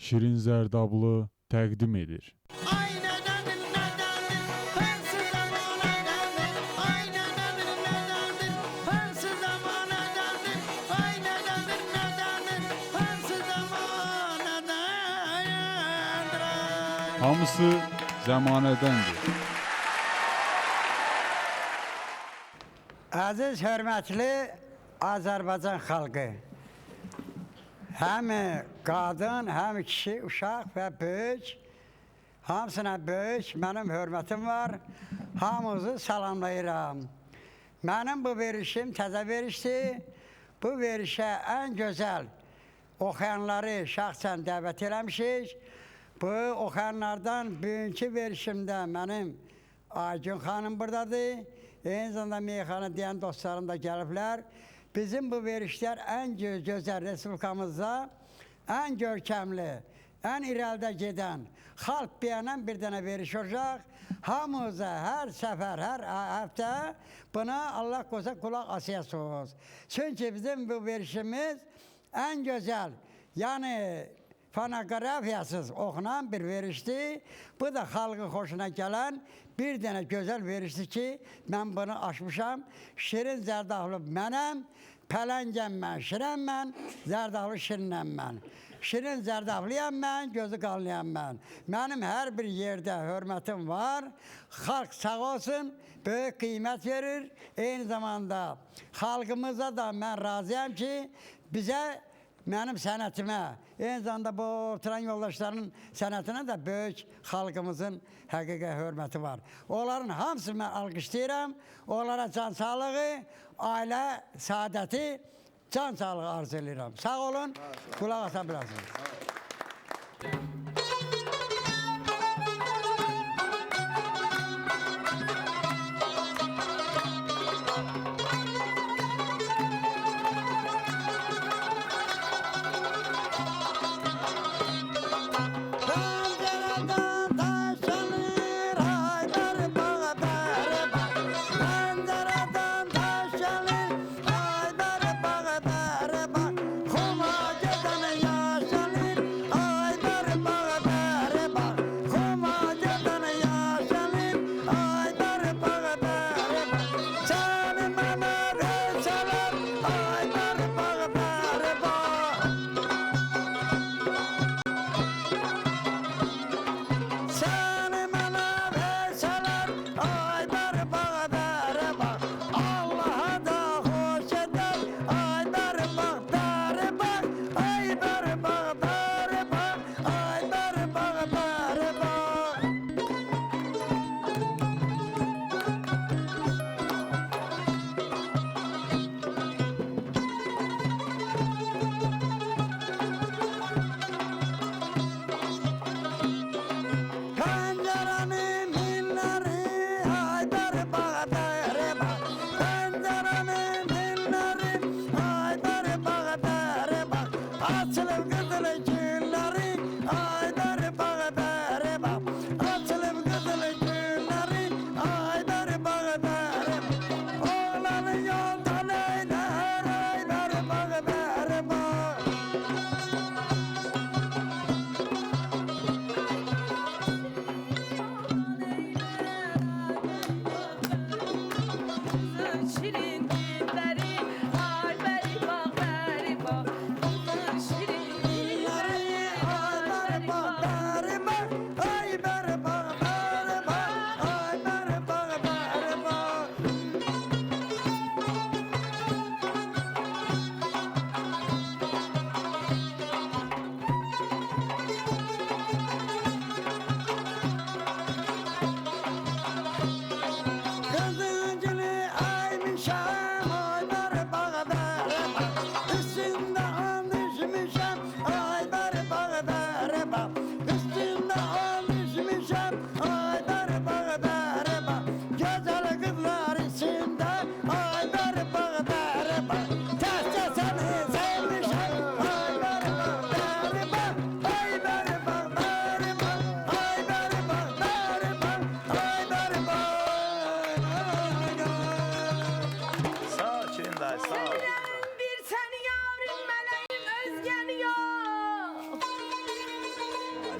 Şirin Zərdablı təqdim edir. Hamısı zəmanədəndir. Aziz, hörmətli Azərbaycan xalqı, həm qadın, həm kişi, uşaq və böyük, hamısına böyük mənim hörmətim var, hamınızı salamlayıram. Mənim bu verişim təzə verişdir, bu verişə ən gözəl oxuyanları şəxsən dəvət eləmişik. Bu oxuyanlardan bugünkü verişimdə mənim Aygün xanım buradadır. Eyni zamanda meyxana deyən dostlarım da gəliblər. Bizim bu verişlər ən gözəl Respublikamızda ən görkəmli, ən irəlidə gedən, xalq bəyənən bir dənə veriş olacaq. Hamımıza hər səfər, hər həftə buna Allah qoysa qulaq asasınız. Çünki bizim bu verişimiz ən gözəl, yəni fonoqrafiyasız oxunan bir verişdir. Bu da xalqın xoşuna gələn bir dənə gözəl verişdir ki, mən bunu açmışam. Şirin Zərdablı mənəm, pələngəm mən, şirəm mən, Zərdablı şirinəm mən. Şirin Zərdablıyam mən, gözü qanlıyam mən. Mənim hər bir yerdə hörmətim var. Xalq sağ olsun, böyük qiymət verir. Eyni zamanda xalqımıza da mən razıyam ki, bizə mənim sənətimə, eyni zamanda bu oturan yoldaşların sənətinə də böyük xalqımızın həqiqə hörməti var. Onların hamısını mən alqışlayıram. Onlara can sağlığı, ailə saadəti, can sağlığı arzu edirəm. Sağ olun, qulaq asa bilərsiniz. Ay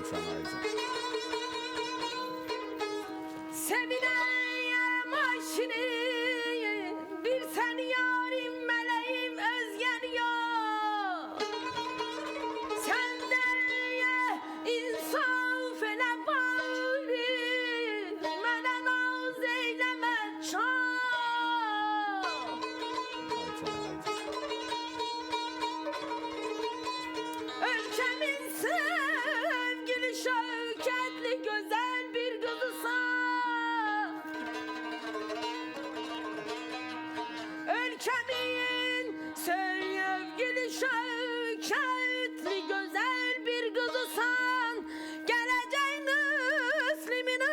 sana Aycan. Sevineyim aşını, bir sen yarim meleğim özgen yok. Senden insaf ele bari, mene naz eyleme çok. Ülkemin sevgili şevketli güzel bir kızısan. Ülkemin sevgili şevketli güzel bir kızısan. Geleceğin Müslüminin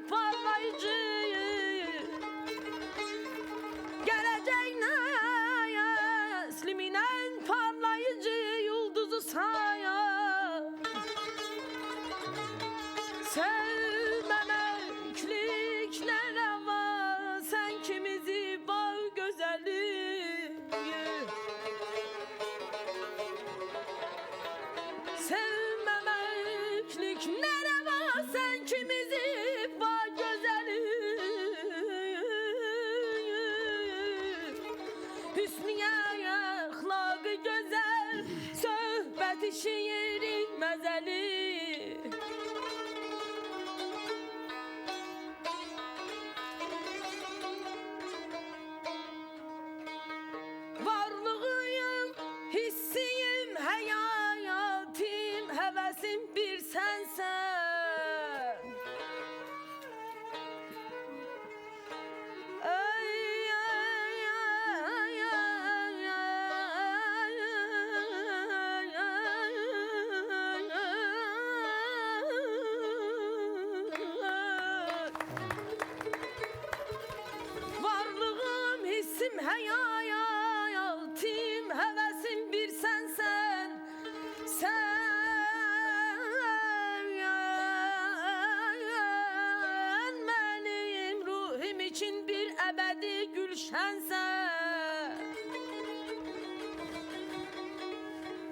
parlayıcı. Geleceğin Müslüminin parlayıcı yıldızı saya. Sevmemeklik ne reva, sen kimizi bağ güzeli. Sevmemeklik ne reva, sen kimizi bağ güzeli. Hüsniye ahlakı güzel, söhbeti şiiri mezeli. Varlığıyım, hissiyim, hayatım, hevesim bir sensen. Ay, ay, ay, ay, varlığım, hissim, hayatım, hevesim bir sensen. Sen benim ruhum için bir ebedi gülşensen.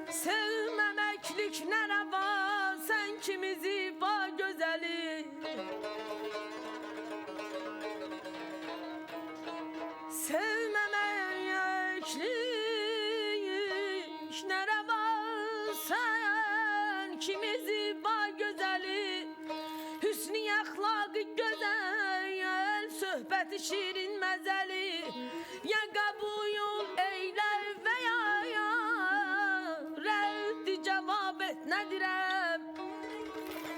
Sevmemeklik ne reva, sen kimizi bağ güzeli. Sevmemeklik ne reva, sen kimizi bağ güzeli. Hüsnü ahlakı güzel, söhbeti şirin mezeli. Ya kabul eyle veya reddi cevap et nedirem.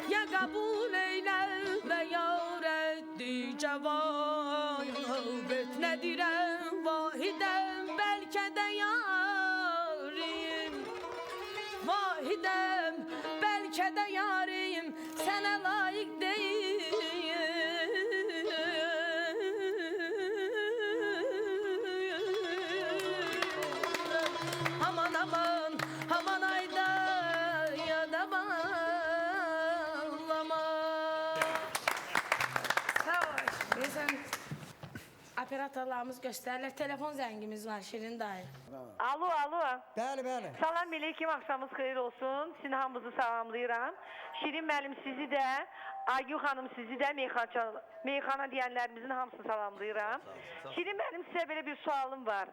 Ya kabul eyle veya reddi cevap et nedirem. Vahidem belki de yarim, vahidem belki de yarim, sana layık değil. Aman aman aman ayda ya da bağlama. Sağ ol. Sen operatörlerimiz gösterirler. Telefon zəngimiz var Şirin dayı. Alo, alo. Bəli, bəli. Salam aleyküm, axşamınız xeyir olsun. Sizin hamınızı salamlayıram. Şirin müəllim sizi də, Aygül xanım sizi də, meyxana deyənlərimizin hamısını salamlayıram. Şirin müəllim, sizə belə bir sualım var.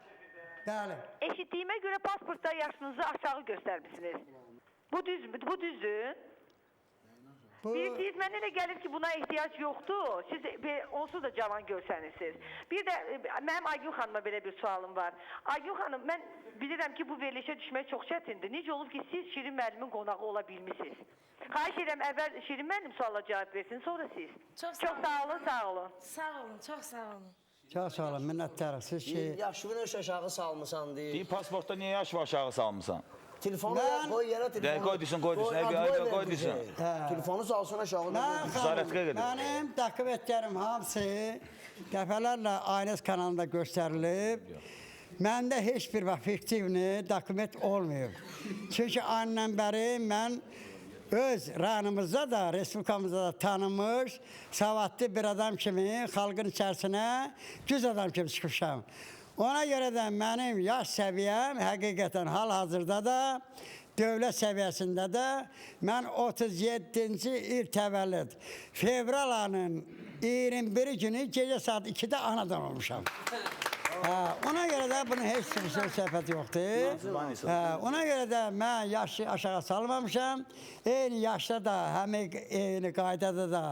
Bəli. Eşitdiyimə görə pasportda yaşınızı aşağı göstərmişsiniz. Bu düzdür? Bu Bilirsiniz, mənə də gəlir ki, buna ehtiyac yoxdur. Siz onsuz da cavan görsənirsiniz. Bir də mənim Aygün xanıma belə bir sualım var. Aygün xanım, mən bilirəm ki, bu verilişə düşmək çox çətindir. Necə olub ki, siz Şirin müəllimin qonağı ola bilmişsiniz? Xahiş edirəm, əvvəl Şirin müəllim suala cavab versin, sonra siz. Çox Çox sağ olun, sağ olun. Sağ olun, çox sağ olun. çox sağ olun, minnətdarıq. Siz ki, Yaşını aşağı salmısan deyir. Deyir pasportda niyə yaş var aşağı salmısan? Telefonu Ben- koy yere telefonu. De, koy desin, koy desin. Koy, Evi, adı evi, koy ver desin. bize. He. Telefonu salsın aşağı. mən Ziyarətə xanım, gedir. mənim dokumentlərim hamısı dəfələrlə Ailəs kanalında göstərilib. Məndə heç bir vaxt fiktivni dokument olmayıb. Çünki annem bəri mən öz rayonumuzda da, respublikamızda da tanınmış, savadlı bir adam kimi xalqın içərisinə düz adam kimi çıxmışam. Ona görə də mənim yaş səviyyəm həqiqətən hal-hazırda da dövlət səviyyəsində də mən 37-ci il təvəllüd fevral ayının 21 günü gecə saat 2-də anadan olmuşam. Ona görə də bunun heç bir söhbət yoxdur. Ona görə də mən yaşı aşağı salmamışam. Eyni yaşda da, həmin eyni qaydada da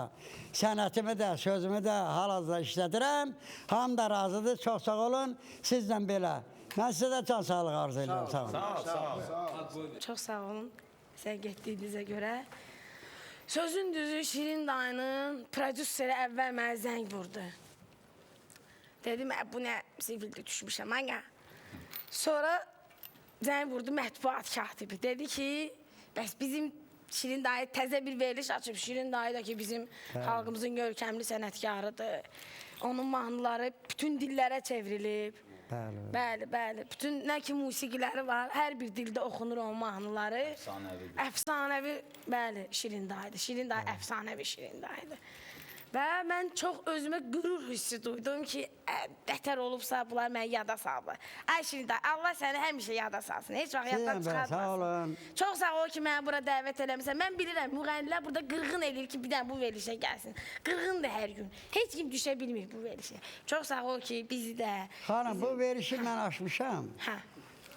sənətimi də, sözümü də hal-hazırda işlədirəm. Hamı da razıdır. Çox sağ olun. Sizlə belə. Mən sizə də can sağlığı arzu ediyorum. Sağ olun. Çox sağ olun sizə getdiyinizə görə. Sözün düzü Şirin dayının prodüseri əvvəl mənə zəng vurdu. Dedim, bu nə zibildə düşmüşəm, mənə. Sonra zəng vurdu mətbuat katibi. Dedi ki, bəs bizim Şirin dayı təzə bir veriliş açıb. Şirin dayı da ki, bizim xalqımızın görkəmli sənətkarıdır. Onun mahnıları bütün dillərə çevrilib. Bəli, bəli. Bütün nə ki musiqiləri var, hər bir dildə oxunur onun mahnıları. Əfsanəvi, bəli, Şirin dayıdır. Şirin dayı əfsanəvi Şirin dayıdır. Və mən çox özümə qürur hissi duydum ki, bətər olubsa bunlar məni yada salırlar. Ay Şirin dayı, Allah səni həmişə yada salsın, heç vaxt yaddan çıxartmasın. Çox sağ ol ki, mənə bura dəvət eləmişsən. Mən bilirəm, müğənnilər burada qırğın eləyir ki, bir dənə bu verilişə gəlsin. Qırğındır hər gün. Heç kim düşə bilmir bu verilişə. Çox sağ ol ki, bizi də... Xanım, bu verilişi mən açmışam.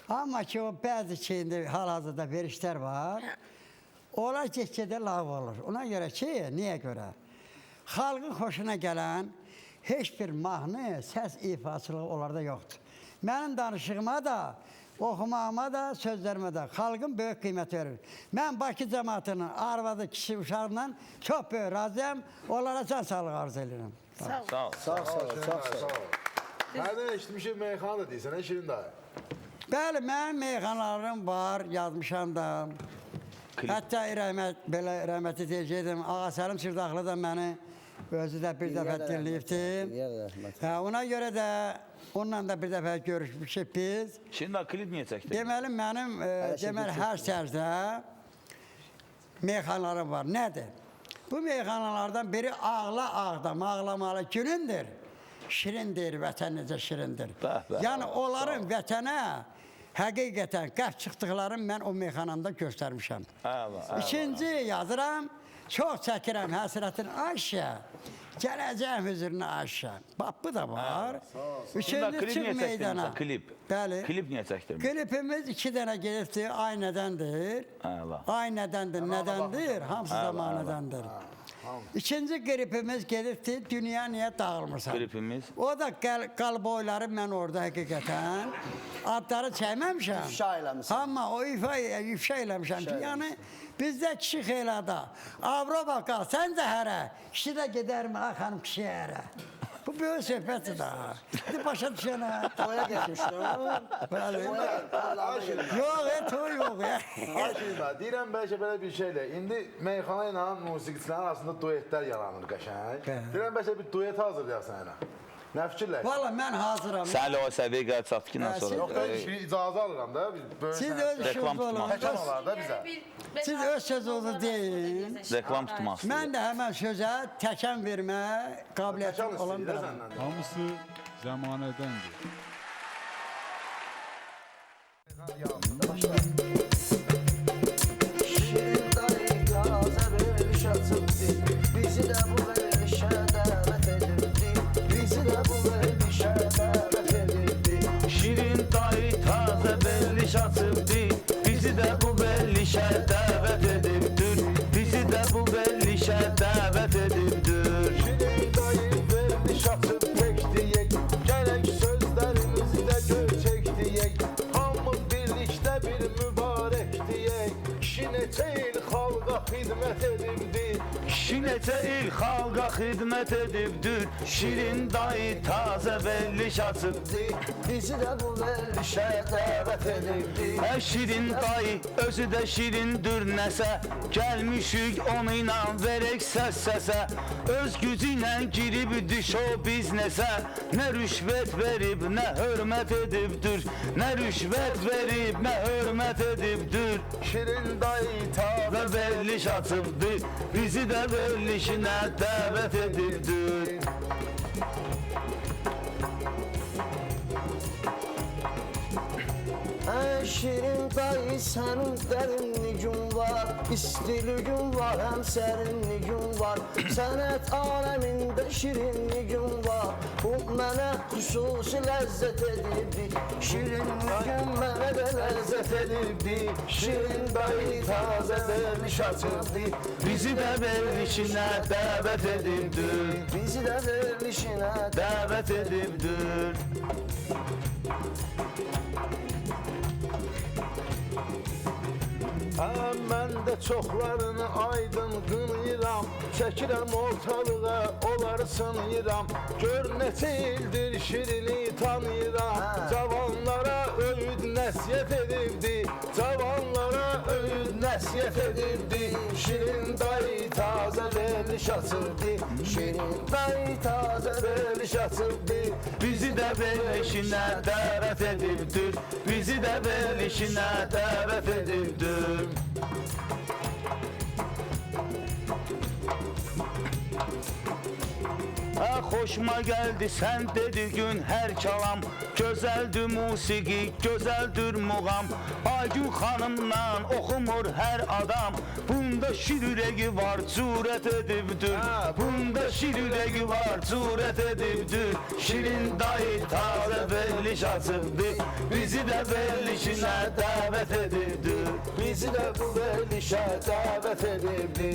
Amma ki, o bəzi şeyində hal-hazırda verilişlər var. Onlar get-gedə lav olur. Ona görə ki, niyə görə? Xalqın xoşuna gələn heç bir mahnı, səs ifaçılığı onlarda yoxdur. Mənim danışığıma da, oxumağıma da, sözlərimə də xalqın böyük qiymət verir. Mən Bakı cəmaatının arvadı, kişi, uşaqla çox böyük razıyam. Onlara can sağlığı arzu edirəm. Sağ ol. Sağ ol. Nereden eşitmişim meyxana da deyirsən, Şirin dayı? Bəli, mənim meyxanalarım var, yazmışam da. Hətta rəhmətli deyəcəkdim, Ağa Səlim Çırdaxlı da məni özü də bir dəfə dinləyibdi. Ona görə də onunla da bir dəfə görüşmüşük biz. Şimdi klip niyə çəkdin? Deməli, mənim hər sərdə meyxanalarım var. Nədir? Bu meyxanalardan biri Ağla Ağdam, Ağlamalı günündür. Şirindir, vətən necə şirindir. Yəni, onların vətənə həqiqətən qəf çıxdıqlarını mən o meyxanamda göstərmişəm. İkinci yazıram, çox çəkirəm həsrətin aşağı, gələcəyim hüzuruna aşağı. Bax, bu da var. Üçüncü çıx meydana. Klip. Bəli. Klip niyə çəkdirmiş? Klipimiz 2 dənə gedibdir, ay nədəndir? Ay nədəndir, nədəndir? Hamısı zamanədəndir. İkinci qripimiz gedibdir, dünya niyə dağılmırsan? Qripimiz? O da qalboyları mən orada həqiqətən adları çəkməmişəm. İfşa eləmişəm. Amma o ifşa eləmişəm ki, yəni bizdə kişi xeylada, Avropa qal, sən də hərə, kişi də gedərmi, ay xanım kişi hərə. Bu böyük söhbətdir daha. Başa düşənə. Toya getmişdim. Yox, toy yox. Ay Şirin dayı, deyirəm bəlkə belə bir şeylə. İndi meyxana ilə musiqiçilərin arasında duetlər yaranır qəşəng. Deyirəm bəlkə bir duet hazırlayarsan elə. Nə fikirlər? Valla mən hazıram. Sən o səviyyəyə gəlib çatdıqdan sonra. Yox da icazə alıram da. Siz öz işiniz olun. Təkan olar da bizə. Siz öz sözünüzü deyin. Reklam tutmaq istəyir. Mən də həmən sözə təkan vermə qabiliyyətim olan bir adam. Hamısı zəmanədəndir. Şirin dayı qaza veriş açıbdı. Bizi də bu verilişə dəvət edirdi. Bizi də bu verilişə dəvət edirdi. Şirin dayı taze veriliş açıbdı. Bizi de bu verilişe davet ediptir. Bizi de bu verilişe davet ediptir. Şirin dayı veriliş açıb tek diyek. Gərək sözlərimizi də göçək diyek. Hamımız birlikdə bir mübarək diyek. Kişi neçə il xalqa xidmət edibdi. Kişi neçə il xalqa xidmət edibdir. Şirin dayı taze veriliş açıbdı. Bizi də bu verilişə dəvət edirdi. Şirin dayı özü də şirindir nəsə. Gəlmişik onu ilə verək səs-səsə. Öz gücü ilə girib düş o biznesə. Nə rüşvət verib, nə hörmət edibdir. Nə rüşvət verib, nə hörmət edibdir. Şirin dayı Taze veriliş açıbdı. Bizi də verilişinə dəvət edibdir. Ey şirin dayı sənin dərinliyin var İstiliyin var, həm sərinliyin var Sənət aləmində şirinliyin var Bu mənə xüsusi ləzzət edirdi Şirinliyin mənə də ləzzət edirdi Şirin dayı tazə vermiş açırdı Bizi də verilişinə dəvət edibdir Bizi də verilişinə Dəvət edibdir Mən də çoxlarını aydın qınayıram Çəkirəm ortalığa, onları sınayıram Gör neçə ildir şirini tanıyıram Cavanlara öğüd nəsiyyət edibdi Cavanlara öğüd nəsiyyət edibdi Şirin dayı tazə veriliş açırdı Şirin dayı tazə Veriliş açırdı Bizi də verilişinə dəvət edibdir Bizi də verilişinə dəvət edibdir Xoşuma gəldi sən dediyin hər kəlam Gözəldir musiqi, gözəldir muğam Aygün xanımdan oxumur hər adam Bunda şir ürəyi var, cürət edibdir Bunda şir ürəyi var, cürət edibdir Şirin dayı tazə veriliş açıbdı Bizi də verilişinə dəvət edibdir Bizi də bu verilişə dəvət edibdi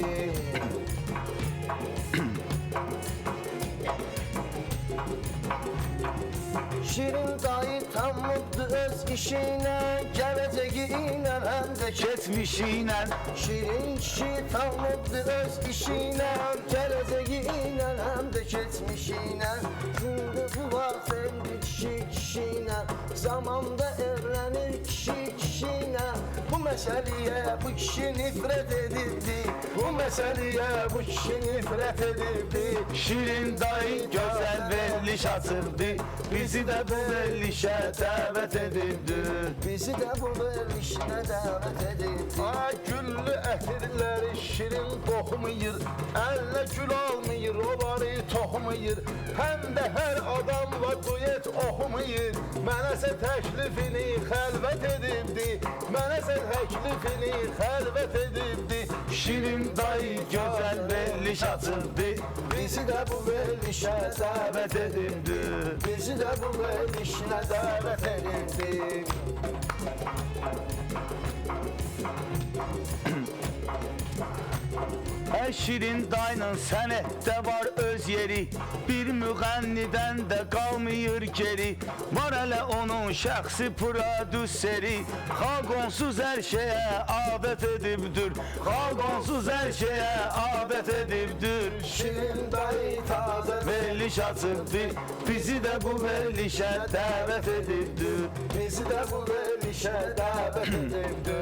Şirin dayı tamamdı öz işinə Gələcəyi ilə həm də Keçmişinə Şirin kişi tamamdı öz işinə Gələcəyi ilə həm də keçmişinə Şimdi bu vaxt evli kişi ilə Zamanda evlənir kişi ilə Bu məsələyə bu kişi nifrət edildi Bu məsələyə bu kişi nifrət edibdi Şirin dayı gözəl veriliş açırdı Bizi də bu verilişə dəvət edibdir Bizi də bu verilişinə dəvət edildi Güllü ətirləri şirin qoxumayır Əlinə gül almayır, onları toxumayır Həm də hər adamla duyet oxumayır Mənəsə təklifini xəlvət edibdi Mənəsə təklifini xəlvət edibdi Şirin dayı gözəl veriliş açırdı Bizi də bu verilişə Dəvət edibdir Bizi də bu verilişinə dəvət edildi Hər şirin dayının sənətdə var öz yeri Bir müğənnidən də qalmayır geri Var hələ onun şəxsi prodüseri Xalq onsuz hər şeyə adət edibdir Xalq onsuz hər şeyə adət edibdir Şirin dayı tazə Veriliş açırdı Bizi də bu verilişə dəvət edibdir Bizi də bu verilişə dəvət edildi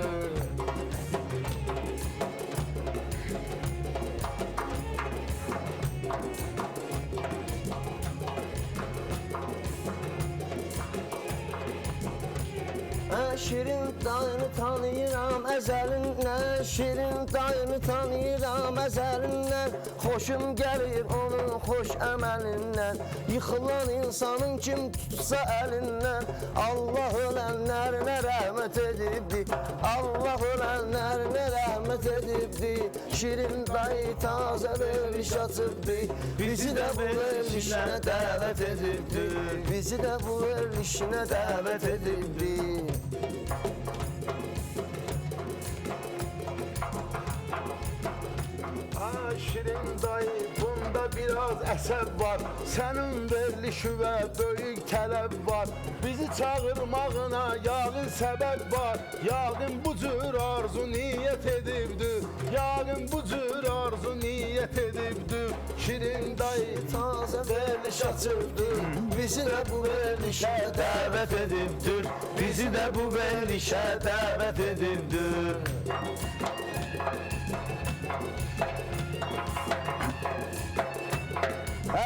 Şirin dayını tanıyıram əzəlindən Şirin dayını tanıyıram əzəlindən Xoşum gəlir onun xoş əməlindən Yıxılan insanın kim tutsa əlindən Allah ölənlərinə rəhmət edibdi Allah ölənlərinə rəhmət edibdi Şirin dayı tazə veriliş açıbdı Bizi də bu verilişinə dəvət edibdir Bizi də bu verilişinə dəvət edibdi Şirin dayı bunda biraz əsəb var Sənin verilişi və böyük tələb var Bizi çağırmağına yağın səbəb var Yağın bu cür arzu niyyət edibdi Yağın bu cür arzu niyyət edibdi Şirin dayı tazə veriliş açırdı Bizi də bu verilişə dəvət edibdir Bizi də bu verilişə dəvət edibdir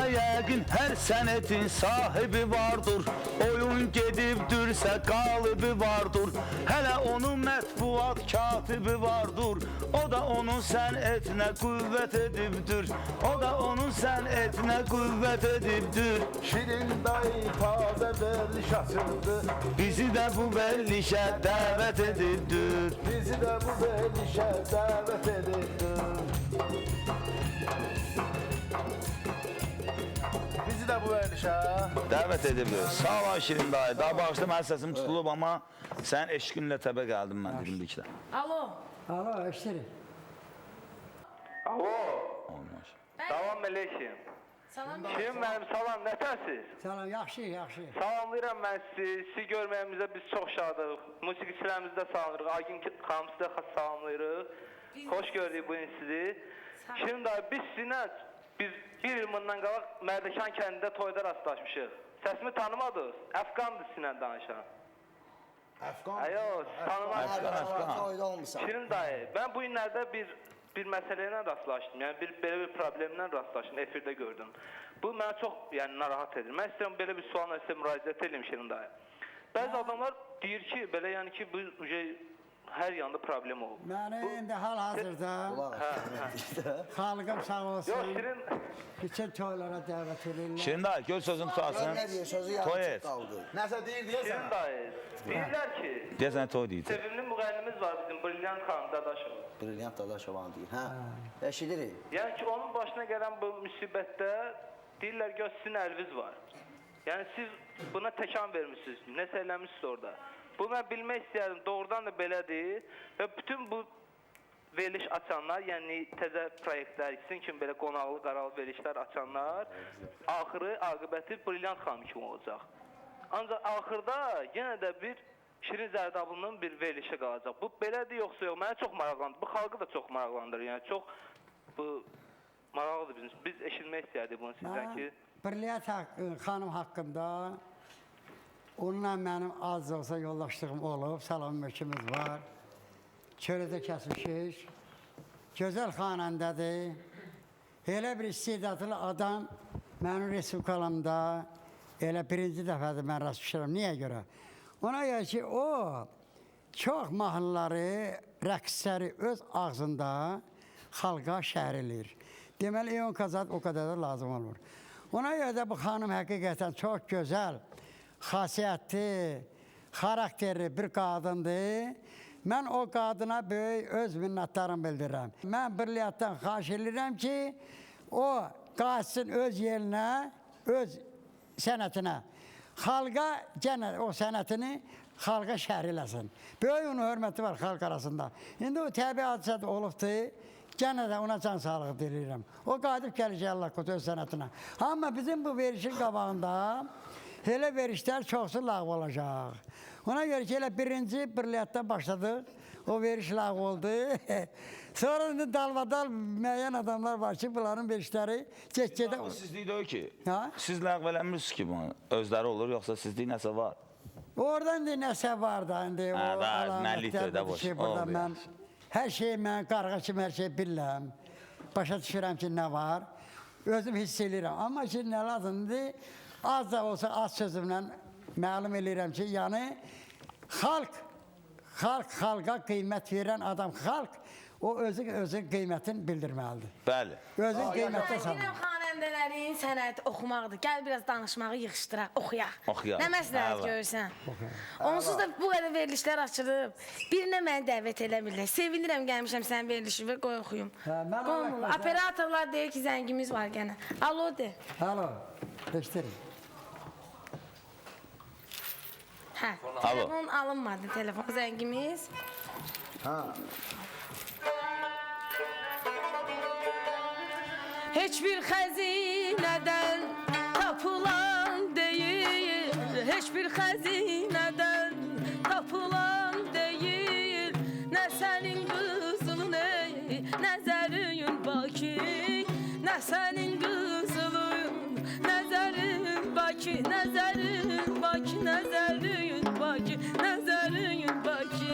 Yəqin hər sənətin sahibi vardır Oyun gedibdürsə qalibi vardır Hələ onun mətbuat katibi vardır O da onun sənətinə qüvvət edibdir O da onun sənətinə qüvvət edibdir Şirin dayı tazə veriliş açırdı Bizi də bu verilişə dəvət edirdir. Bizi də bu verilişə dəvət edirdir. Bizi də bu verilişə Dəvət edirdir. Sağ ol Şirin dayı. Daha bağışla mənim səsim tutulub amma sənin eşqinlə təbə gəldim mən dedim bir iki də. Alo. Alo, eşdirin. Alo, Olmaz. salam aleyküm. Salam. Şirin mənim salam, nətəsiz? Salam, yaxşı, yaxşı. Salamlayıram mən sizi, sizi görməyimizə biz çox şadıq. Musiqiçilərimizi də salamlayırıq, Aygün xanımızı da salamlayırıq. Xoş gördük bu gün sizi. Şirin dayı, biz sizinlə, biz bir il bundan qabaq Mərdəkan kəndində toyda rastlaşmışıq. Səsimi tanımadınız, Əfqandır sizinlə danışan. Əfqan. Ayo, tanımadınız. Toyda olmuşsan. Şirin dayı, ben bu günlerde bir meseleyle rastlaşdım. Yani böyle bir problemle rastlaşdım. Efirde gördüm. Bu beni çok yani narahat edir. Ben istiyorum böyle bir sualla size müracaat edeyim Şirin dayı. Bazı adamlar deyir ki böyle yani ki bu her yanda problem olur. Məni indi hal-hazırda xalqım sağ olsun. Yok Şirin, Bütün toylara dəvət edirlər. Şirin dayı göz sözünü tutarsın. Ne diyor sözü Toy yarım et. kaldı. Nəsə deyir deyəsən. Şirin dayı. Deyirler ki Deyəsən toy deyəcək. sevimli müğennimiz var bizim Brilliant Xan Dadaşov. Brilliant Dadaşovan deyir. Hə. Eşidirik. Yani ki onun başına gelen bu müsibette deyirlər ki sizin əliniz var. Yani siz buna təkan vermişsiniz. Ne söylemişsiniz orada. Bu ben bilmək istəyərdim. Doğrudan da belədir. Və bütün bu veriliş açanlar, yəni təzə proyektlər, sizin kimi belə qonaqlı, qaralı verilişlər açanlar, axırı, aqibəti Brilliant xanım kimi olacaq. Ancaq axırda yenə də bir Şirin Zərdablı'nın bir verilişi qalacaq. Bu belədir yoxsa yox? Mənə çox maraqlandırır. Bu xalqı da çox maraqlandırır. Yəni çox bu maraqlıdır bizim. Biz eşitmək istəyərdik bunu sizdən ki. Brilliant xanım haqqında onunla mənim az da olsa yoldaşlığım olub, salam mülkümüz var. Çörədə kəsmişik. Gözəl xanəndədir. Elə bir istedadlı adam mənim respublikalarımda elə birinci dəfədir mən rastlaşıram. Niyə görə? Ona görə ki, o çox mahnıları, rəqsləri öz ağzında xalqa şəhər eləyir. Deməli, İon Kazad o qədər də lazım olur. Ona görə də bu xanım həqiqətən çox gözəl, xasiyyətli, xarakterli bir qadındır. Mən o qadına böyük öz minnətdarım bildirirəm. Mən Brilliantdan xahiş edirəm ki, o qaçsın öz yerinə, öz sənətinə. Xalqa gənə o sənətini xalqa şərh eləsin. Böyük onun hörməti var xalq arasında. İndi o təbii hadisədə olubdur. Gənə də ona can sağlığı diləyirəm. O qayıdıb gələcək Allah qutu öz sənətinə. Amma bizim bu verişin qabağında elə verişlər çoxsu lağv olacaq. Ona görə ki, elə birinci Brilliantdan başladıq. O veriş lağv oldu. Sonra indi dalbadal müəyyən adamlar var ki, bunların verişləri get-gedə... Sizlik deyil ki, Ha? siz ləğv eləmirsiniz ki bunu. Özləri olur, yoxsa sizlik nəsə var? Oradan indi nəsə var da, indi o Ha, da, əlamətlər mənlikdir də bir boş, şey burada olmuyor. mən... Hər şeyi mən qarğa kimi hər şeyi bilirəm. Başa düşürəm ki, nə var. Özüm hiss edirəm. Amma ki, nə lazımdır? Az da olsa az sözümlə məlum edirəm ki, yəni xalqa qiymət verən adam, xalq o özün qiymətini bildirməlidir. Bəli. Özün qiymətini Bilirəm sanır. xanəndələrin sənəti oxumaqdır. Gəl biraz danışmağı yığışdıraq, oxuyaq. Oxuyaq. Nə məsləhət Əla. görürsən? Onsuz da bu qədər verilişlər açılıb. Birinə məni dəvət eləmirlər. Sevinirəm gəlmişəm sənin verilişi və qoy oxuyum. Hə, mən Qoymurlar. Allah- Operatorlar deyir ki, zəngimiz var gənə. Alo de. Alo, eşdirin. Hə, telefon alınmadı, telefon zəngimiz. Heç bir xəzinədən tapılan deyil, heç bir xəzinədən tapılan deyil. Nə sənin qızılın ey, nəzərin Bakı, nə sənin qızılın, nəzərin Bakı, nəzərin Bakı, nəzərin Bakı, nəzərin Bakı.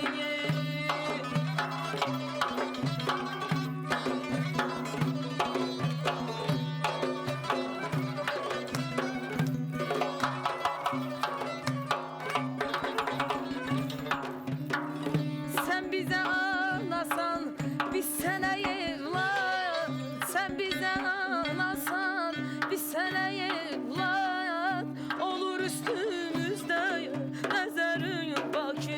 Sen bize anasan, biz sana evlat. Sen bize anasan, biz sana evlat. Olur üstümüzde, nəzərin Bakı,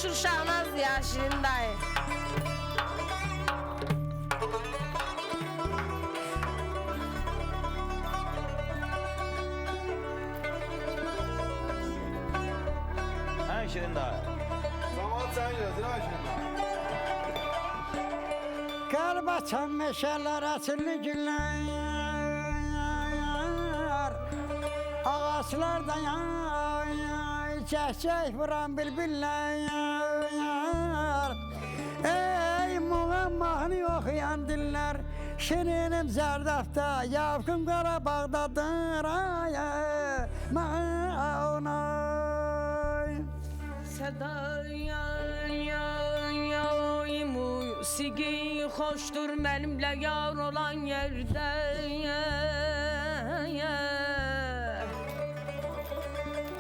Məşhur Şahnaz ya Şirin dayı. Hə Şirin dayı. Zaman sen gözün ha şimdi. Qəlb açan meşələr, açılı günlər, ağaçlarda çək-çək vuran bülbüllər. Ey muğammağını oxuyan dillər, şirinim zərdafda, yavqım Qarabağdadır. Ay, maunay. Sədayay musiki xoşdur mənimlə yar olan yerdə.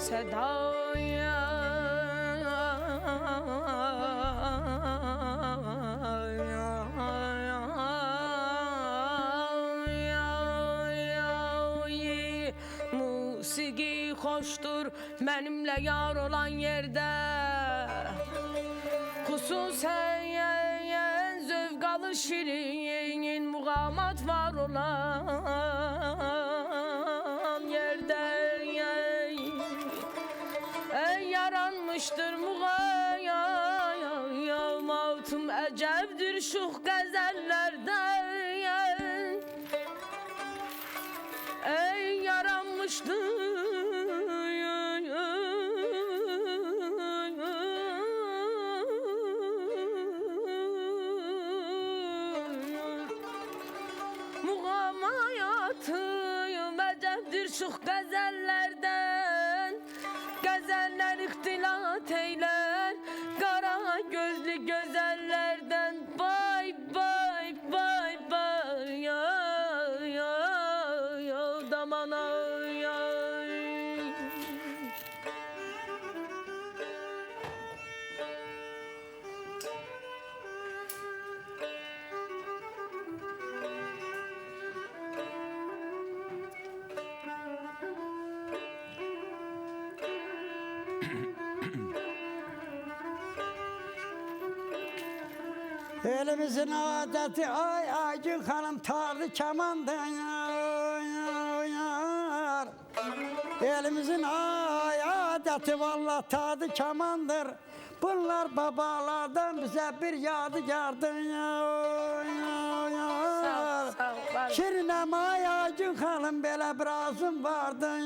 Sədayay musiki xoşdur mənimlə yar olan yerdə. Xüsusən zövq alır şirin muğamat var olan yerdə. Yaranmışdır muğamatım əcəbdir şux qəzəllərdə. Ey yaranmışdır muğamatım əcəbdir şux qəzəllərdən. Qəzəllər ixtilat eylər qara gözlü gözəllərdən. Bay bay bay bay ya damana ya. Elimizin adeti ay Aygün hanım tarlı kemandır. Elimizin ay adeti vallahi tadı kemandır. Bunlar babalardan bize bir yadigardır. Sağ ol, var. Şirinem ay Aygün hanım belə bir ağzım vardır.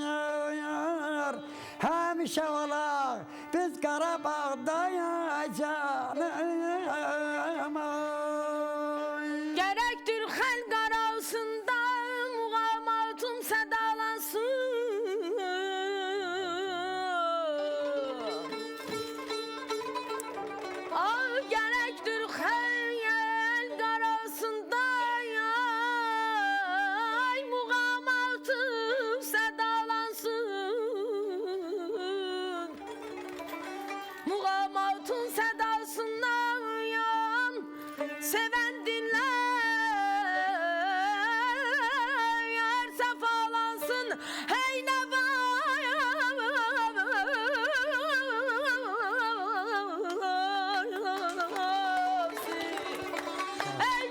Həmişə olaq biz Qarabağdayıq canım. Gərəkdir xəlq arasında muğamatım sədalansın. Gərəkdir xəlq arasında muğamatım sədalansın. Muğamatın sədasından sevən dinlər səfalansın. Hey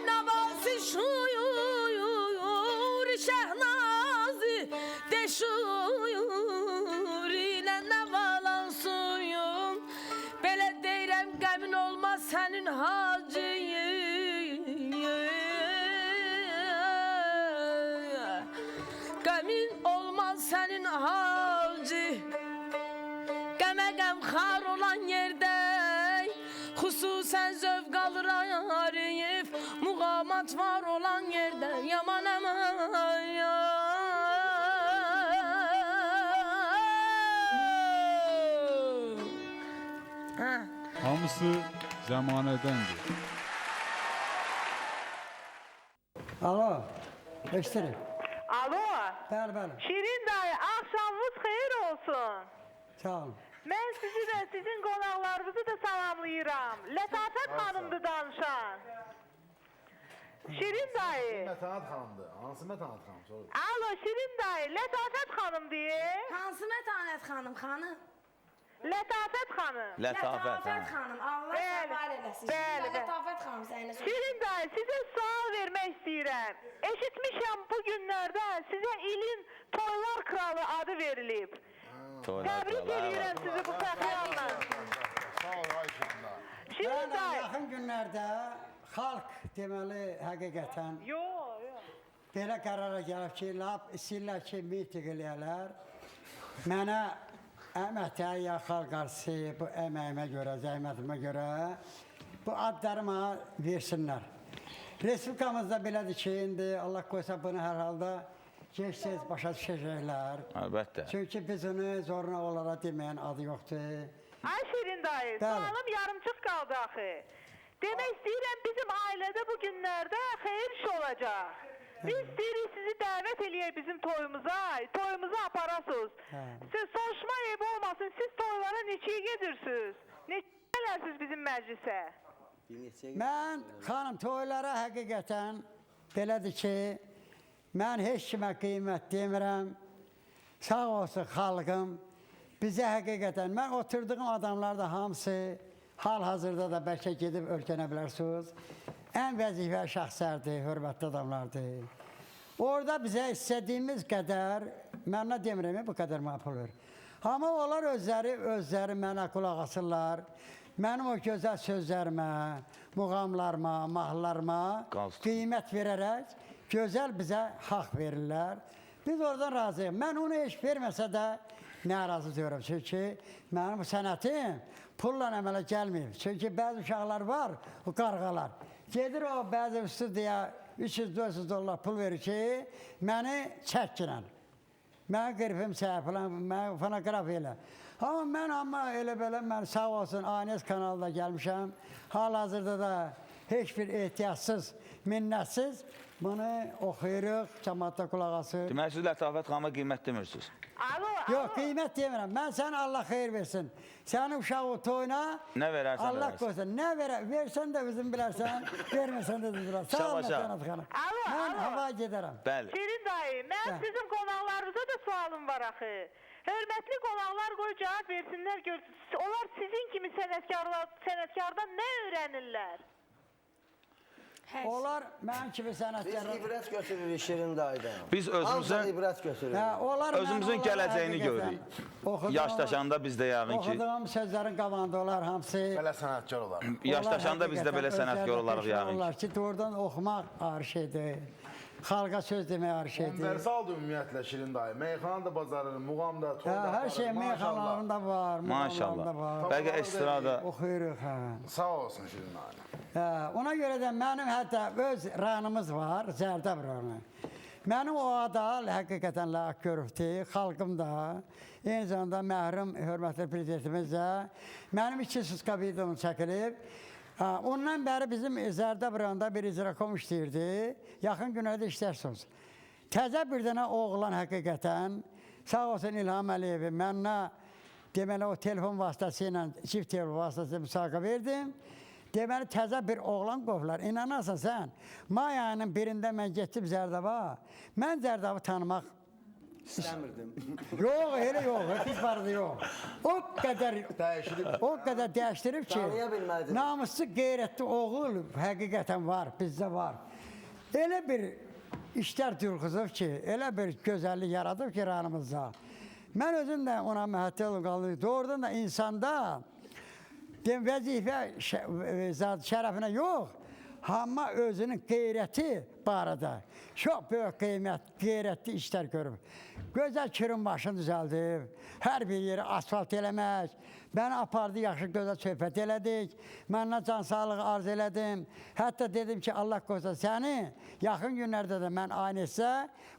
navasi şuyur şehnazi deşuyur ilə nəvalansın. Belə deyirəm qəmin olmaz sənin hacıyım. Qəmin olmaz sənin hacı. Qəmə qəmxar olan yerdə xüsusən zövq alır Arif. Muğamat var olan yerdə yaman aman ya. Hamısı zəmanədəndir. Alo, eşitirim. Alo. Bəli, bəli. Şirin dayı, akşamınız xeyir olsun. Sağ olun. Ben sizi de sizin qonaqlarınızı da salamlayıram. Lətafət xanımdır danışan. Şirin dayı. Mətanət xanımdır. Hansı Mətanət xanım? Sorry. Alo Şirin dayı, Lətafət xanım diye. Hansı Mətanət xanım xanım? Lətafət xanım. Lətafət, hə. xanım, Allah Bəli, səvar eləsin. bəli, bəli. Lətafət xanım sənə söyləyir. Şirin dayı, sizə sual vermək istəyirəm. Eşitmişəm bu günlərdə sizə ilin toylar kralı adı verilib. Təbrik edirəm sizi bu fəxriyanla. Sağ ol ay Şirin dayı. Şirin Mən dayı. yaxın günlərdə xalq deməli həqiqətən Yox. belə qərara gəlib ki, lap istəyirlər ki, miting eləyərlər. Mənə əməkdəyə xalq arası bu əməyimə görə, zəhmətimə görə bu adları mənə versinlər. Respublikamızda belədir ki, indi Allah qoysa bunu hər halda gec-tez başa düşəcəklər. Əlbəttə. Çünki biz onu zoruna olaraq deməyən adı yoxdur. Ay Şirin dayı, Bəli. sualım yarımçıq qaldı axı. Demək istəyirəm bizim ailədə bu günlərdə xeyir iş olacaq. Biz istəyirik sizi dəvət eləyək bizim toyumuza, toyumuza aparasınız. Siz soruşma evi olmasın, siz toylara neçəyə gedirsiniz? Neçə gələrsiniz bizim məclisə? Mən xanım toylara həqiqətən belədir ki, mən heç kimə qiymət demirəm. Sağ olsun xalqım. Bizə həqiqətən, mən oturduğum adamlar da hamısı hal-hazırda da bəlkə gedib ölkənə bilərsiniz. Ən vəzifə şəxslərdir, hörmətli adamlardır. Orada bizə istədiyimiz qədər, mən nə demirəm, bu qədər mənə pul verir. Amma onlar özləri mənə qulaq asırlar. Mənim o gözəl sözlərimə, muğamlarıma, mahnılarıma qiymət verərək gözəl bizə haqq verirlər. Biz oradan razıyıq. Mən onu heç verməsə də narazı deyirəm. Çünki mənim bu sənətim pulla əmələ gəlməyib. Çünki bəzi uşaqlar var, o qarğalar. Gedir o bəzi studiya 300-400 dollar pul verir ki, məni çəkkinən. Mən qırpım səhəfələn, mən fonoqraf elə. Amma elə belə, mən sağ olsun, ANS kanalda gəlmişəm. Hal-hazırda da heç bir ehtiyatsız, minnətsiz bunu oxuyuruq, cəmaatda qulaq asır. Deməli, siz Lətafət xanıma qiymət demirsiniz. Alo, Yox, qiymət demirəm. Mən sənə Allah xeyir versin. Sənin uşaq o toyuna Nə verərsən Allah verərsən. qoysun. Nə versən də özün bilərsən, verməsən də özün bilərsən. Sağ olun, Şabaşa. Sənət xanım. Alo, Mən alo. hava gedərəm. Bəli. Şirin dayı, mən Hə. sizin qonaqlarınıza da sualım var axı. Hörmətli qonaqlar qoy cavab versinlər, onlar sizin kimi sənətkardan nə öyrənirlər? Onlar mənim kimi Biz sənətkarlar. ibrət götürürük Şirin dayıdan. Biz özümüzün- Ancaq ibrət götürürük. Hə, onlar Özümüzün mən onlara gələcəyini həqiqətən görürük. oxuduğum- Yaşdaşanda biz də yəqin ki, Oxuduğum sözlərin qabağında onlar hamısı. Belə sənətkar olar. yaşdaşanda biz də belə sənətkar olarıq yəqin ki. Onlar ki, doğrudan oxumaq ağır şeydir. Xalqa söz demək ağır şeydir. Dərsə aldı ümumiyyətlə Şirin dayı. Meyxana da bazarır, muğam da, toy da Hər aparır. şey meyxanalarında var, Maşallah. muğamlarında var. Bəlkə estrada. Oxuyuruq, hə. Sağ olsun Şirin dayı. Hə, ona görə də mənim hətta öz rayonumuz var, Zərdab rayonu. Mənim o adal həqiqətən layıq görübdür, xalqım da, eyni zamanda məhrum hörmətli prezidentimiz də mənim 200 videomu çəkilib. Ondan bəri bizim Zərdab rayonunda bir icrakom işləyirdi. Yaxın günlərdə işlərsiniz. Təzə bir dənə oğlan həqiqətən, sağ olsun İlham Əliyevi, mənə deməli o telefon vasitəsilə, çift telefon vasitəsilə müsahiqə verdim. Deməli, təzə bir oğlan qovlar. İnanarsan sən, may ayının birində mən getdim Zərdaba. Mən Zərdabı tanımaq İstəmirdim. yox, elə yox, pis barıda yox. O qədər dəyişdirib ki, Tanıya bilmədim. namuslu, qeyrətli oğul həqiqətən var, bizdə var. Elə bir işlər durğuzub ki, elə bir gözəllik yaradıb ki, ranımızda. Mən özüm də ona məhəttə olun qaldım. Doğrudan da insanda vəzifə şərəfinə yox, amma özünün qeyrəti barədə çox böyük qeyrətli işlər görüb. Gözəl kirin başını düzəldib, hər bir yeri asfalt eləmək, məni apardı, yaxşı gözəl söhbət elədik, mənə can sağlığı arz elədim. Hətta dedim ki, Allah qoysa səni, yaxın günlərdə də mən aynəsə,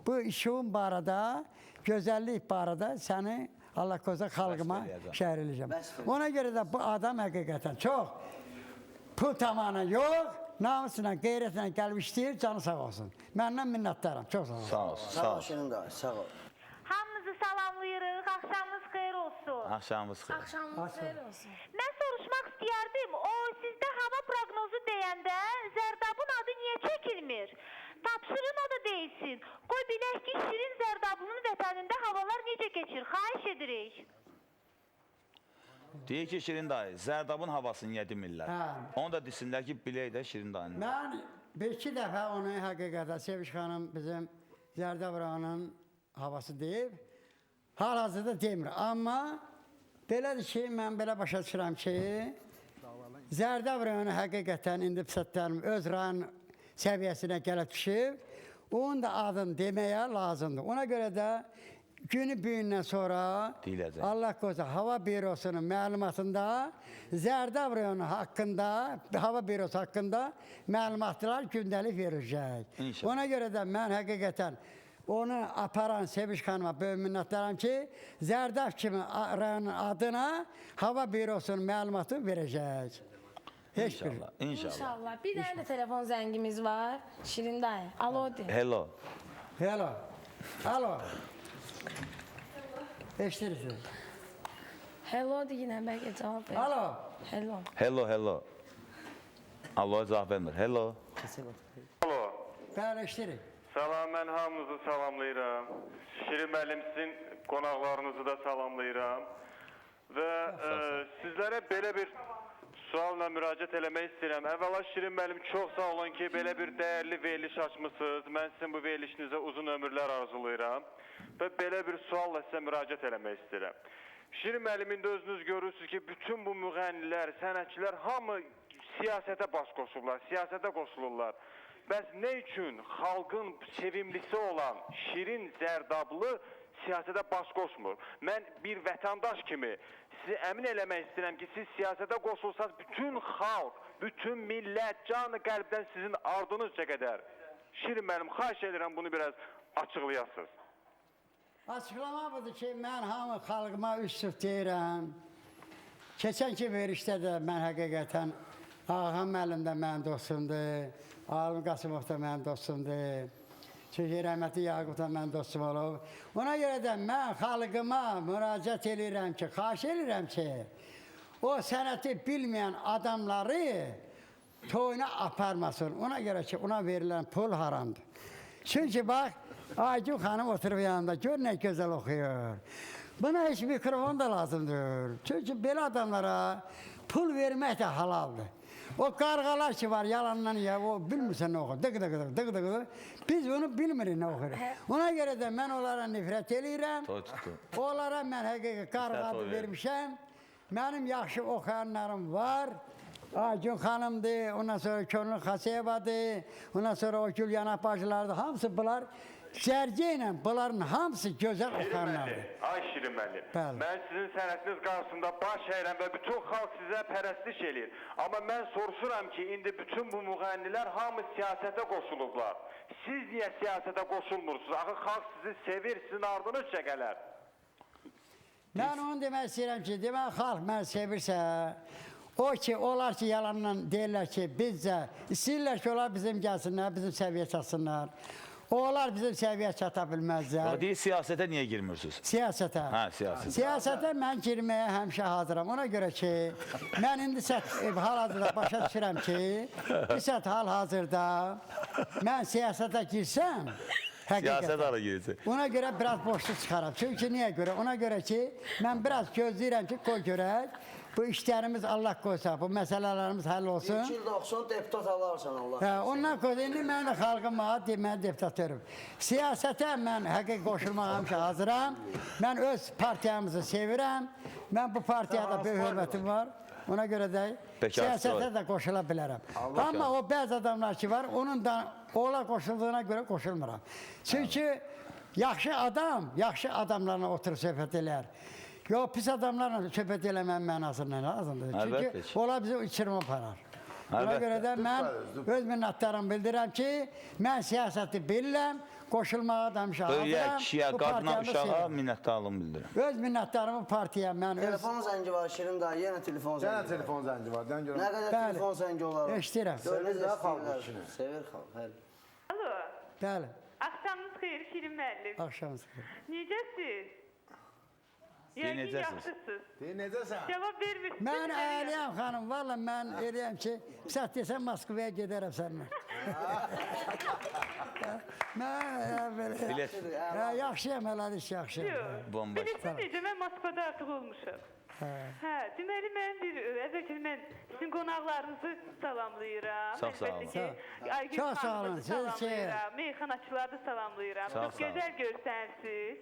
bu işin barədə, gözəllik barədə səni Allah qoysa xalqıma şəhər eləyəcəm. Ona görə də bu adam həqiqətən çox pul tamamına yox, namusla, qeyrətlə gəlib işləyir, canı sağ olsun. Məndən minnətdaram, çox sağ olsun. Sağ olsun, Sağ sağ ol olsun. Şirin dayı, sağ ol. Hamınızı salamlayırıq, axşamınız xeyir olsun. Axşamınız xeyir. Axşamınız xeyir olsun. Mən soruşmaq istəyərdim, o sizdə hava proqnozu deyəndə Zərdabın adı niyə çəkilmir? Tapşırın o da deyilsin. Qoy bilək ki, Şirin Zərdabının vətənində havalar necə keçir, xahiş edirik. Deyir ki, Şirin dayı, Zərdabın havasını yedirmirlər. Hə. Onu da desinlər ki, bilək də Şirin dayının. Mən bir-iki dəfə onu həqiqətən Seviş xanım bizim Zərdab rayonunun havası deyib, hal-hazırda demir. Amma belədir ki, mən belə başa düşürəm ki, Zərdab rayonu həqiqətən indi pısatlarım öz rayon səviyyəsinə gəlib düşüb, onun da adını deməyə lazımdır. Ona görə də günü büyündən sonra Deyiləcək. Allah qoysa Hava Bürosunun məlumatında Zərdab rayonu haqqında, Hava Bürosu haqqında məlumatlar gündəlik veriləcək. İnşallah. Ona görə də mən həqiqətən onu aparan Seviş xanıma böyük minnətdaram ki, Zərdab kimi rayonun adına Hava Bürosunun məlumatı verəcək. Heç bir. İnşallah, inşallah. İnşallah. Bir dənə də telefon zəngimiz var. Şirin dayı. Alo de. Hello. Hello. Alo. Eşitirsiniz. Hello de yine belki cevap ver. Alo. Hello. Hello, hello. Allah cavab vermir. Hello. Alo. Bəli, eşitirik. Salam, mən hamınızı salamlayıram. Şirin müəllim, sizin qonaqlarınızı da salamlayıram. Və sizlərə belə bir sualla müraciət eləmək istəyirəm. Əvvəla Şirin müəllim, çox sağ olun ki, belə bir dəyərli veriliş açmışsınız. Mən sizin bu verilişinizə uzun ömürlər arzulayıram. Və belə bir sualla sizə müraciət eləmək istəyirəm. Şirin müəllim, indi özünüz görürsünüz ki, bütün bu müğənnilər, sənətçilər hamı siyasətə baş qoşurlar, siyasətə qoşulurlar. Bəs nə üçün xalqın sevimlisi olan Şirin Zərdablı siyasətə baş qoşmur? Mən bir vətəndaş kimi sizi əmin eləmək istəyirəm ki, siz siyasətə qoşulsanız bütün xalq, bütün millət, canı qəlbdən sizin ardınızca qədər. Şirin müəllim, xahiş edirəm bunu biraz açıqlayasınız. Açıqlama budur ki, mən hamı xalqıma üst tut deyirəm. Keçən ki verişdə də mən həqiqətən Ağam müəllim də mənim dostumdur, Alim Qasımov da mənim dostumdur, çünki rəhmətli Yaqub da mənim dostum olub. Ona görə də mən xalqıma müraciət edirəm ki, xahiş edirəm ki, o sənəti bilməyən adamları toyuna aparmasın. Ona görə ki, ona verilən pul haramdır. Çünki bax, Aygün xanım oturub yanında, gör nə gözəl oxuyur. Buna heç mikrofon da lazımdır. Çünki belə adamlara pul vermək də halaldır. O qarğalar ki var yalandan ya, o bilmirsən nə oxur, dıq. Biz bunu bilmirik nə oxur. Ona görə də mən onlara nifrət eləyirəm. Onlara mən həqiqət qarğa adı vermişəm. Mənim yaxşı oxuyanlarım var. Aygün xanımdır, ondan sonra Könül Xaseyevadır, ondan sonra o Gül Yanaq bacılardır. Hamısı bunlar Zərgə ilə bunların hamısı gözəl oxuyanlardır. Ay Şirin müəllim, mən sizin sənətiniz qarşısında baş əyirəm və bütün xalq sizə pərəstiş eləyir. Amma mən soruşuram ki, indi bütün bu müğənnilər hamı siyasətə qoşulublar. Siz niyə siyasətə qoşulmursunuz? Axı xalq sizi sevir, sizin ardınızca gələr. Mən onu demək istəyirəm ki, demək xalq məni sevirsə, o ki, onlar ki, yalandan deyirlər ki, bizcə, istəyirlər ki, onlar bizim gəlsinlər, bizim səviyyə çatsınlar. Onlar bizim səviyyə çata bilməzlər. O deyir, siyasətə niyə girmirsiniz? Siyasətə. Hə, siyasətə. Siyasətə mən girməyə həmişə hazıram. Ona görə ki, mən indi hal-hazırda başa düşürəm ki, hal-hazırda mən siyasətə girsəm, Siyasət ara girsin. Ona görə biraz boşluq çıxaram. Çünki niyə görə? Ona görə ki, mən biraz gözləyirəm ki, qoy görək. Bu işlərimiz Allah qoysa, bu məsələlərimiz həll olsun. 2 ildə oxusan, deputat alarsan Allah. Hə, ondan qoysa, indi mən də xalqıma deməli deputatörüm. Siyasətə mən həqiq qoşulmağa həmişə hazıram. Mən öz partiyamızı sevirəm. Mən bu partiyada böyük hörmətim var. Ona görə də siyasətə də qoşula bilərəm. Amma o bəzi adamlar ki var, onun da oğla qoşulduğuna görə qoşulmuram. Çünki yaxşı adam, yaxşı adamlarla oturub söhbət elər. Yox, pis adamlarla söhbət eləmən mənasında lazımdır. Çünki onlar bizi içirmə aparar. Ona görə də mən öz minnətdarım bildirəm ki, mən siyasəti bilirəm, qoşulmağa da həmişə hazıram. Böyüyə, kişiyə, qadına, uşağa minnətdarlığımı bildirirəm. Öz minnətdarımı partiya, mən öz... Telefon zəngi var Şirin dayı, yenə telefon zəngi var. Yenə telefon zəngi var. Nə qədər telefon zəngi olar? Eşidirəm. Sevir xalq. Alo. Bəli. Axşamınız xeyir Şirin müəllim. Axşamınız xeyir. Necəsiz? Necəsiz? Necəsən? Cavab vermirsiniz. Mən əliyəm xanım, valla mən eləyəm ki, pisat desən Moskvaya gedərəm səninlə. Mən belə, yaxşıyam, elədik yaxşıyam. Bomba. Bilirsiniz necə, mən Moskvada artıq olmuşam. Hə, deməli mən əvvəlcə mən sizin qonaqlarınızı salamlayıram. Çox sağ olun. Əlbəttə ki, Aygün Çox sağ olun, xanımı siz şey- salamlayıram. Meyxanaçıları da salamlayıram. Çox Çox sağ olun. gözəl görsənsiz.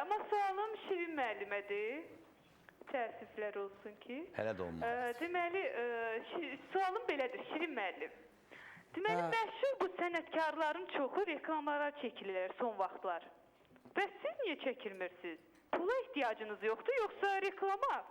Amma sualım Şirin müəllimədir. Təəssüflər olsun ki. Hələ də olmaz. Deməli, sualım belədir, Şirin müəllim. Deməli, məşhur bu sənətkarların çoxu reklamlara çəkilirlər son vaxtlar. Bəs siz niyə çəkilmirsiniz? Pula ehtiyacınız yoxdur, yoxsa reklama?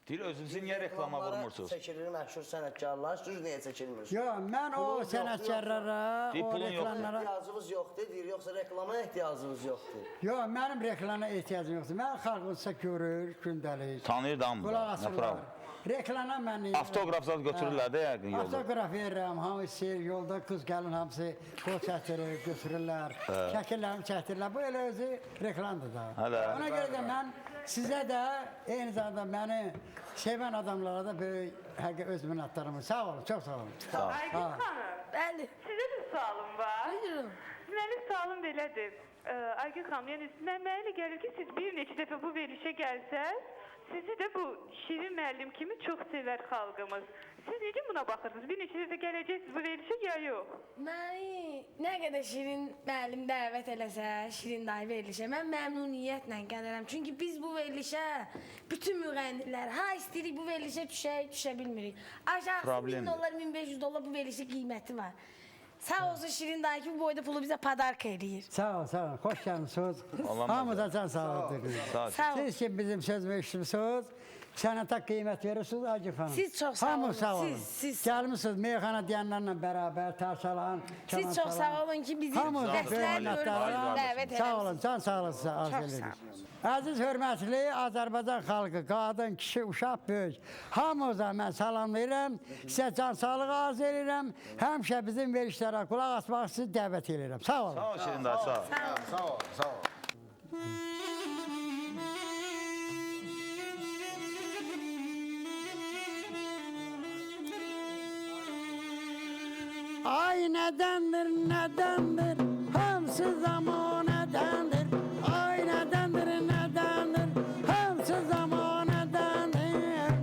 Deyir, özünüzü niyə reklama vurmursunuz? Çəkilir məşhur sənətkarlar, siz niyə çəkilmirsiniz? Yox, mən o sənətkarlara, Deyir, o pulun yoxdur. reklamlara... Ehtiyacınız yoxdur, deyir, yoxsa reklama ehtiyacınız yoxdur. Yox, mənim reklama ehtiyacım yoxdur. Mən xalqımızda görür, gündəlik. Tanıyır da Qulaq mı? Nə asırlar. problem? Reklama mən... Avtograf zat götürürlər də yəqin yolda. Avtograf verirəm, hamı istəyir, yolda qız gəlin hamısı qol çəkdirir, götürürlər, şəkillərimi çəkdirirlər. Bu elə özü reklamdır da. Hələ. Ona görə də mən sizə də, eyni zamanda məni sevən adamlara da böyük həqiqi öz minnətdarımı. Sağ olun, çox sağ olun. Aygün xanım, Bəli. sizə bir sualım var. Buyurun. Deməli, sualım belədir. Aygün xanım, yəni mənə elə gəlir ki, siz bir neçə dəfə bu verilişə gəlsəz, sizi də bu Şirin müəllim kimi çox sevər xalqımız. Siz necə buna baxırsınız? Bir neçə dəfə gələcəksiniz bu verilişə ya yox? Məni nə qədər Şirin müəllim dəvət eləsə, Şirin dayı verilişə, mən məmnuniyyətlə gəlirəm. Çünki biz bu verilişə bütün müğənnilər, ha istəyirik bu verilişə düşək, düşə bilmirik. Aşağısı Problem 1000 dollar, 1500 dollar bu verilişin qiyməti var. Sağ olsun Şirin dayı ki bu boyda pulu bizə padark eləyir. Sağ olun, sağ olun. Xoş gəlmisiniz. Allah Hamıda can sağlıqdır. Sağ ol. Sağ olun. Siz ki bizim sözümü eşitmişsiniz, sənətə qiymət verirsiniz Aygün xanım. Siz çox sağ olun. Hamı sağ olun. Siz. Gəlmisiniz meyxana deyənlərlə bərabər, tarsalan, Siz çox sağ olun ki bizi Hamı dəstəklər hörmətlərə dəvət sağ eləmisiniz. olun, can sağlıqsa arz Çox edirik. sağ Əziz hörmətli Azərbaycan xalqı, qadın, kişi, uşaq, böyük. Hamınıza mən salamlayıram, sizə can sağlığı arz edirəm. Həmişə bizim verişlərə qulaq asmaq sizi dəvət edirəm. Sağ olun. Sağ ol Şirin dayı, sağ ol. Sağ ol, sağ ol. Ay nədəndir, nədəndir, hamısı zaman nədəndir. Ay nədəndir, nədəndir, hamısı zaman nədəndir.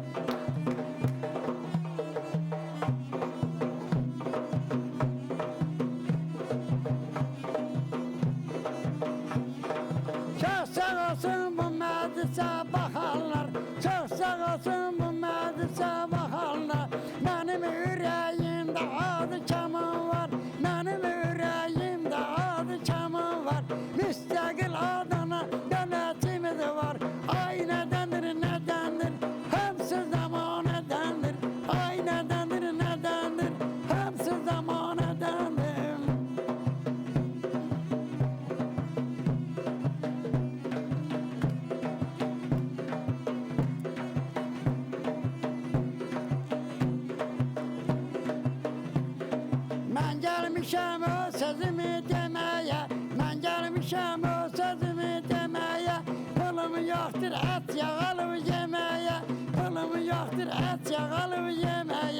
Çox sağ olsun bu məclisə baxanlar, çox sağ olsun bu məclisə baxanlar. Mənim ürəyimdə adı kaman var, mənim ürəyimdə adı kaman var. Müstəqil adana dönəcimiz var. Ay nədəndir, nədəndir, hamısı zaman nədəndir. Ay nədəndir, nədəndir, hamısı zaman nədəndir. Mən gəlmişəm o sözümü deməyə, mən gəlmişəm o sözümü deməyə. Pulum yoxdur ət yağalıb yeməyə, pulum yoxdur ət yağalıb yeməyə.